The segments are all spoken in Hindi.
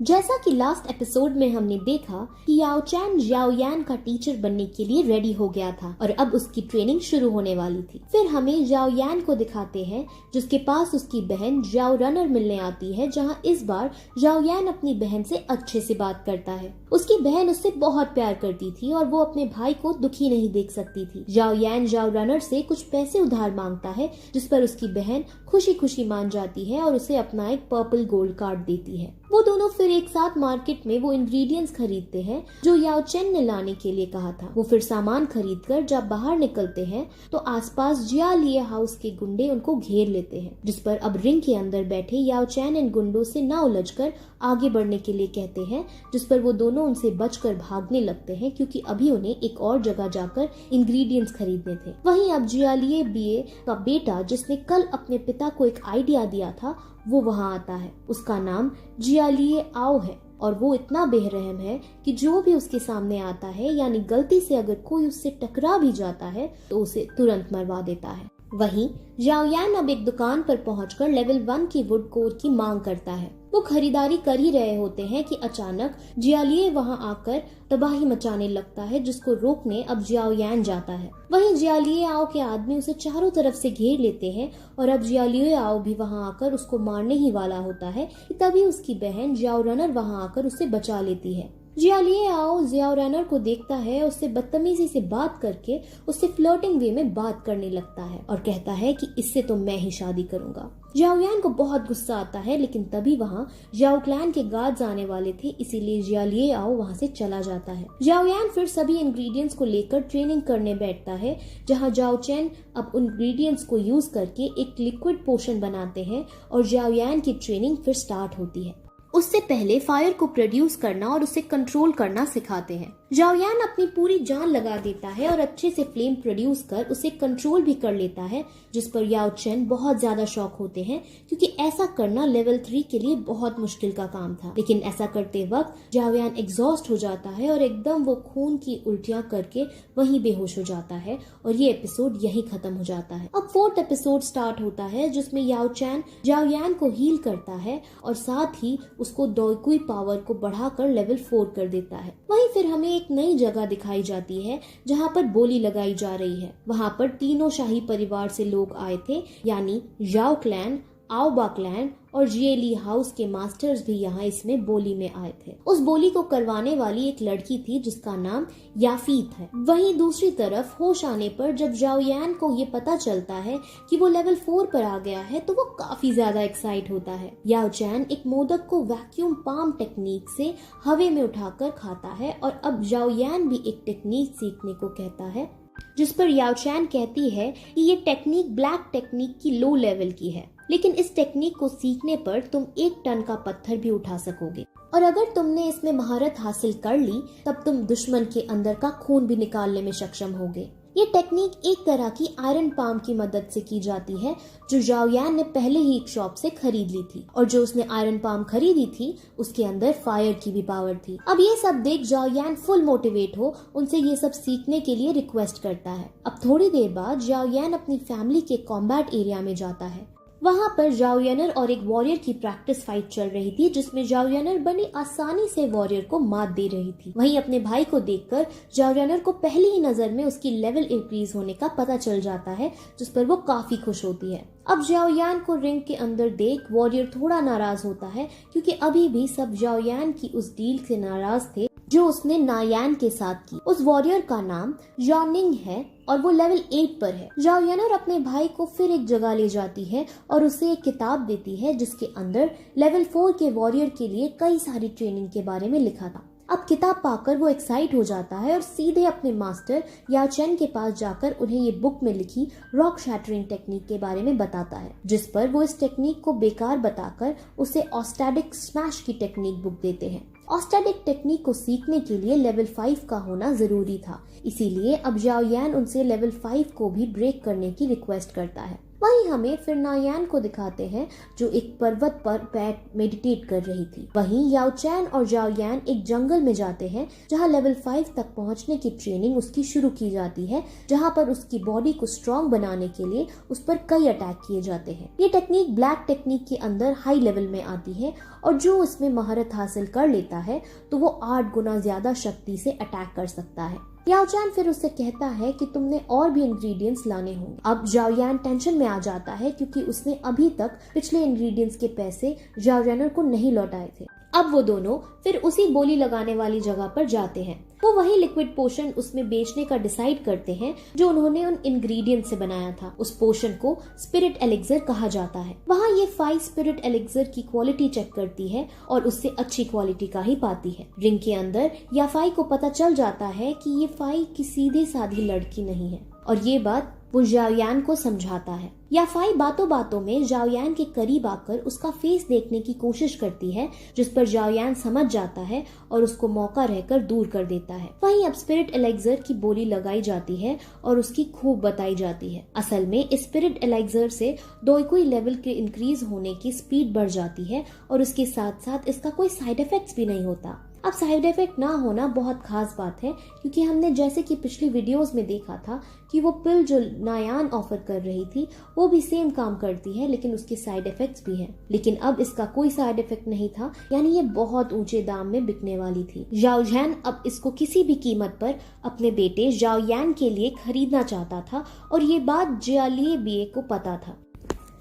जैसा कि लास्ट एपिसोड में हमने देखा कि याओ चैन याओ यान का टीचर बनने के लिए रेडी हो गया था और अब उसकी ट्रेनिंग शुरू होने वाली थी। फिर हमें याओ यान को दिखाते हैं जिसके पास उसकी बहन याओ रनर मिलने आती है, जहां इस बार याओ यान अपनी बहन से अच्छे से बात करता है। उसकी बहन उससे बहुत प्यार करती थी और वो अपने भाई को दुखी नहीं देख सकती थी। याओ यान याओ रनर से कुछ पैसे उधार मांगता है, जिस पर उसकी बहन खुशी खुशी मान जाती है और उसे अपना एक पर्पल गोल्ड कार्ड देती है। वो दोनों फिर एक साथ मार्केट में वो इंग्रेडिएंट्स खरीदते हैं जो याओ चैन ने लाने के लिए कहा था। वो फिर सामान खरीदकर जब बाहर निकलते हैं तो आसपास जियालिए हाउस के गुंडे उनको घेर लेते हैं, जिस पर अब रिंग के अंदर बैठे याओ चैन इन गुंडों से ना उलझकर आगे बढ़ने के लिए कहते हैं, जिस पर वो दोनों उनसे बचकर भागने लगते हैं क्योंकि अभी उन्हें एक और जगह जाकर इंग्रेडिएंट्स खरीदने थे। वहीं अब जियालिए बीए का बेटा, जिसने कल अपने पिता को एक आइडिया दिया था, वो वहां आता है। उसका नाम जियालिए आओ है और वो इतना बेरहम है कि जो भी उसके सामने आता है, यानी गलती से अगर कोई उससे टकरा भी जाता है तो उसे तुरंत मरवा देता है। वहीं याओ यान अब एक दुकान पर पहुंचकर लेवल 1 की वुड कोर की मांग करता है। वो खरीदारी कर ही रहे होते हैं कि अचानक जियालिए वहां आकर तबाही मचाने लगता है, जिसको रोकने अब जियाओ यान जाता है। वहीं जियालिए आओ के आदमी उसे चारों तरफ से घेर लेते हैं और अब जियालिए आओ भी वहां आकर उसको मारने ही वाला होता है कि तभी उसकी बहन याओ रनर वहां आकर उसे बचा लेती है। जियालिए आओ याओ रनर को देखता है, उससे बदतमीजी से बात करके उससे फ्लर्टिंग वे में बात करने लगता है और कहता है कि इससे तो मैं ही शादी करूंगा। याओ यान को बहुत गुस्सा आता है, लेकिन तभी वहाँ याओ क्लैन के गार्ड्स आने वाले थे, इसीलिए जियालिए आओ वहाँ से चला जाता है। याओ यान फिर सभी इंग्रेडिएंट्स को लेकर ट्रेनिंग करने बैठता है, जहाँ याओ चैन अब उन इंग्रेडिएंट्स को यूज करके एक लिक्विड पोशन बनाते हैं और याओ यान की ट्रेनिंग फिर स्टार्ट होती है। उससे पहले फायर को प्रोड्यूस करना और उसे कंट्रोल करना सिखाते हैं। याओ यान अपनी पूरी जान लगा देता है और अच्छे से फ्लेम प्रोड्यूस कर उसे कंट्रोल भी कर लेता है, जिस पर याओ चैन बहुत ज्यादा शॉक होते हैं क्योंकि ऐसा करना लेवल 3 के लिए बहुत मुश्किल का काम था। लेकिन ऐसा करते वक्त याओ यान एग्जॉस्ट हो जाता है और एकदम वो खून की उल्टियां करके वहीं बेहोश हो जाता है और ये एपिसोड यहीं खत्म हो जाता है। अब 4th एपिसोड स्टार्ट होता है, जिसमें याओ चैन याओ यान को हील करता है और साथ ही उसको डोइकुई पावर को बढ़ाकर लेवल 4 कर देता है। वहीं फिर हमें एक नई जगह दिखाई जाती है जहां पर बोली लगाई जा रही है। वहां पर तीनों शाही परिवार से लोग आए थे, यानी याओ क्लैन, आओबा क्लैन और जिएली हाउस के मास्टर्स भी यहाँ इसमें बोली में आए थे। उस बोली को करवाने वाली एक लड़की थी जिसका नाम याफीत है। वहीं दूसरी तरफ होश आने पर जब याओ यान को ये पता चलता है कि वो लेवल 4 पर आ गया है तो वो काफी ज्यादा एक्साइट होता है। याओ चैन एक मोदक को वैक्यूम पाम टेक्निक से हवे में उठाकर खाता है और अब याओ यान भी एक टेक्निक सीखने को कहता है, जिस पर याओ चैन कहती है कि ये टेक्निक ब्लैक टेक्निक की लो लेवल की है, लेकिन इस टेक्निक को सीखने पर तुम 1 टन का पत्थर भी उठा सकोगे और अगर तुमने इसमें महारत हासिल कर ली तब तुम दुश्मन के अंदर का खून भी निकालने में सक्षम होगे। ये टेक्निक एक तरह की आयरन पाम की मदद से की जाती है, जो याओ यान ने पहले ही एक शॉप से खरीद ली थी और जो उसने आयरन पाम खरीदी थी उसके अंदर फायर की भी पावर थी। अब ये सब देख याओ यान फुल मोटिवेट हो उनसे ये सब सीखने के लिए रिक्वेस्ट करता है। अब थोड़ी देर बाद याओ यान अपनी फैमिली के कॉम्बैट एरिया में जाता है। वहाँ पर याओ यानर और एक वॉरियर की प्रैक्टिस फाइट चल रही थी, जिसमें याओ यानर बड़ी आसानी से वॉरियर को मात दे रही थी। वहीं अपने भाई को देखकर याओ यानर को पहली ही नजर में उसकी लेवल इंक्रीज होने का पता चल जाता है, जिस पर वो काफी खुश होती है। अब याओ यान को रिंग के अंदर देख वॉरियर थोड़ा नाराज होता है क्योंकि अभी भी सब याओ यान की उस डील से नाराज थे जो उसने नायान के साथ की। उस वॉरियर का नाम यानिंग है और वो लेवल 8 पर है। याओ यानर अपने भाई को फिर एक जगह ले जाती है और उसे एक किताब देती है जिसके अंदर लेवल 4 के वॉरियर के लिए कई सारी ट्रेनिंग के बारे में लिखा था। अब किताब पाकर वो एक्साइट हो जाता है और सीधे अपने मास्टर याओ चैन के पास जाकर उन्हें ये बुक में लिखी रॉक शैटरिंग टेक्निक के बारे में बताता है, जिस पर वो इस टेक्निक को बेकार बताकर उसे ऑस्टैटिक स्मैश की टेक्निक बुक देते हैं। ऑस्टैटिक टेक्निक को सीखने के लिए लेवल 5 का होना जरूरी था, इसीलिए अब याओ यान उनसे लेवल 5 को भी ब्रेक करने की रिक्वेस्ट करता है। वहीं हमें फिर नायान को दिखाते हैं जो एक पर्वत पर बैठ मेडिटेट कर रही थी। वहीं याओ चैन और याओ यान एक जंगल में जाते हैं जहां लेवल 5 तक पहुंचने की ट्रेनिंग उसकी शुरू की जाती है, जहां पर उसकी बॉडी को स्ट्रॉन्ग बनाने के लिए उस पर कई अटैक किए जाते हैं। ये टेक्निक ब्लैक टेक्निक के अंदर हाई लेवल में आती है और जो उसमें महारत हासिल कर लेता है तो वो 8 गुना ज्यादा शक्ति से अटैक कर सकता है। याओ चैन फिर उससे कहता है कि तुमने और भी इंग्रेडिएंट्स लाने होंगे। अब जाओ यान टेंशन में आ जाता है क्योंकि उसने अभी तक पिछले इंग्रेडिएंट्स के पैसे जाओ रेनर को नहीं लौटाए थे। अब वो दोनों फिर उसी बोली लगाने वाली जगह पर जाते हैं। वो वही लिक्विड पोशन उसमें बेचने का डिसाइड करते हैं जो उन्होंने उन इंग्रेडिएंट से बनाया था। उस पोशन को स्पिरिट एलिक्सर कहा जाता है। वहाँ ये फाई स्पिरिट एलिक्सर की क्वालिटी चेक करती है और उससे अच्छी क्वालिटी का ही पाती है। रिंग के अंदर याफाई को पता चल जाता है कि ये फाई की सीधी साधी लड़की नहीं है और ये बात वो जाओयान को समझाता है। याफाई बातों बातों में जाओयान के करीब आकर उसका फेस देखने की कोशिश करती है, जिस पर जाओयान समझ जाता है और उसको मौका रहकर दूर कर देता है। वहीं अब स्पिरिट एलिक्सर की बोली लगाई जाती है और उसकी खूब बताई जाती है। असल में इस स्पिरिट एलिक्सर से दोईकुई लेवल के इंक्रीज होने की स्पीड बढ़ जाती है और उसके साथ साथ इसका कोई साइड इफेक्ट्स भी नहीं होता। अब साइड इफेक्ट ना होना बहुत खास बात है क्योंकि हमने जैसे कि पिछली वीडियोस में देखा था कि वो पिल जो नायान ऑफर कर रही थी वो भी सेम काम करती है, लेकिन उसके साइड इफेक्ट्स भी हैं। लेकिन अब इसका कोई साइड इफेक्ट नहीं था, यानी ये बहुत ऊंचे दाम में बिकने वाली थी। जाओ जैन अब इसको किसी भी कीमत पर अपने बेटे जाओ यान के लिए खरीदना चाहता था और ये बात जियालिए बिए को पता था।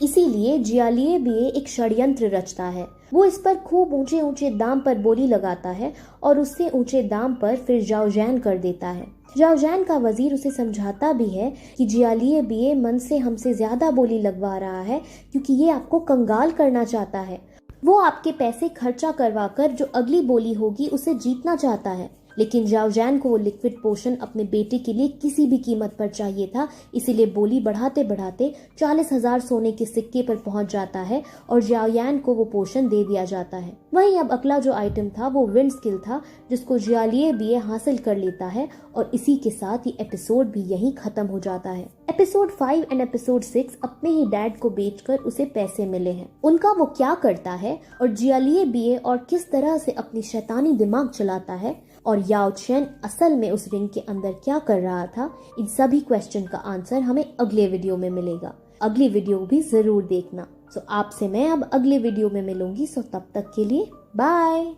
इसीलिए जियालिए बिए एक षड्यंत्र रचता है। वो इस पर खूब ऊंचे ऊंचे दाम पर बोली लगाता है और उससे ऊंचे दाम पर फिर जाओ जैन कर देता है। जाओ जैन का वजीर उसे समझाता भी है कि जियालिए बिए मन से हमसे ज्यादा बोली लगवा रहा है क्योंकि ये आपको कंगाल करना चाहता है। वो आपके पैसे खर्चा करवाकर जो अगली बोली होगी उसे जीतना चाहता है। लेकिन जाओ जैन को वो लिक्विड पोशन अपने बेटे के लिए किसी भी कीमत पर चाहिए था, इसीलिए बोली बढ़ाते बढ़ाते 40,000 सोने के सिक्के पर पहुंच जाता है और जाओ यान को वो पोशन दे दिया जाता है। वहीं अब अगला जो आइटम था वो विंड स्किल था जिसको जियालिए बिए हासिल कर लेता है और इसी के साथ ये एपिसोड भी यहीं खत्म हो जाता है। एपिसोड 5 एंड एपिसोड 6 अपने ही डैड को बेचकर उसे पैसे मिले हैं। उनका वो क्या करता है और जियालिए बिए और किस तरह से अपनी शैतानी दिमाग चलाता है और याओ चैन असल में उस रिंग के अंदर क्या कर रहा था, इन सभी क्वेश्चन का आंसर हमें अगले वीडियो में मिलेगा। अगली वीडियो भी जरूर देखना। आपसे मैं अब अगले वीडियो में मिलूंगी। तब तक के लिए बाय।